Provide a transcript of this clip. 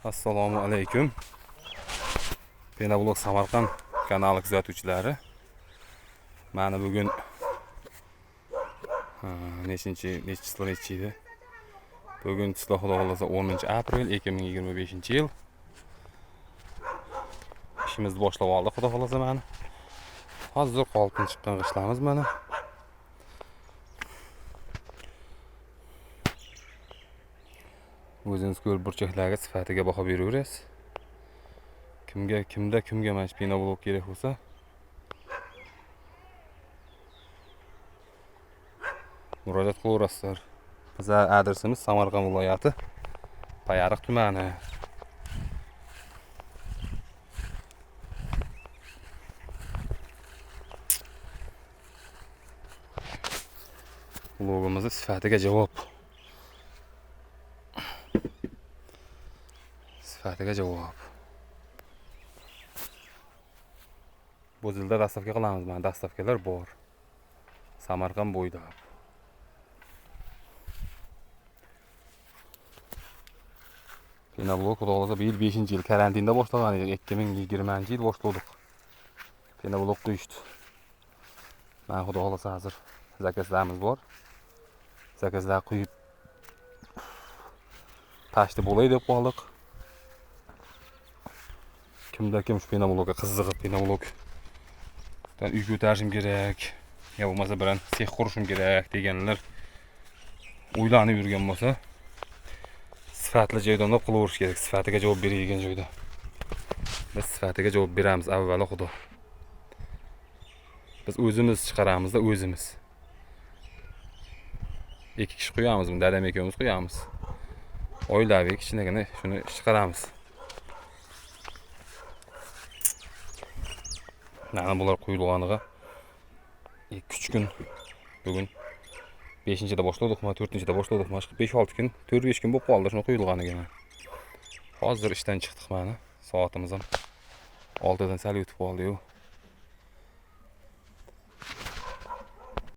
Assalomu alaykum. Penablok Samarqand kanali kuzatuvchilari. Mana bugun nechinchi edi? Bugun Xudo xolasa 10-aprel 2025-yil. İşimizni boshlab oldik Xudo xolasa mana. Hozir qolpin chiqqan qishlarimiz mana. O'zingiz ko'rib burchaklarga sifatiga baho beraverasiz. Kimga mana shu penablok kerak bo'lsa, murojaat qilaverasizlar. Bizning adresimiz Samarqand viloyati, Payariq tumani. Logomizning sifatiga javob. Sifatiga javob. Bu yilda dastavka qilamiz. Mana dastavkalar bor. Samarqand bo'ylab. Penablok Xudo xolasa bu yil 5-yil karantinda boshlagan edik. 2020-yil boshladik. Penablok quyishdi. Mana Xudo xolasa hozir zakazlarimiz bor. Zakazlar quyib tashdi bo'lay deb qoldik. Kimda kim shu penablokga qiziqib, penablokdan uy ko'tarishim kerak, yo bo'lmasa bilan sex qurishim kerak deganlar o'ylanib yurgan bo'lsa, sifatli joydan qilaverish kerak. Sifatiga javob beradigan joyda. Biz sifatiga javob beramiz avvalo Xudo. Biz o'zimiz chiqaramizda o'zimiz. 2 kishi qo'yamiz, dadam ikkovimiz qo'yamiz. Oilaviy kichkinagina shuni chiqaramiz. Mana bular qo'yilganiga 2-3 kun. Bugun 5-da boshladik, 4-da boshladik. 5-6 kun, 4-5 kun bo'lib qoldi shuni qo'yilganiga. Hozir ishdan chiqdik mana. Soatimiz ham 6dan sal o'tib qoldi-yu.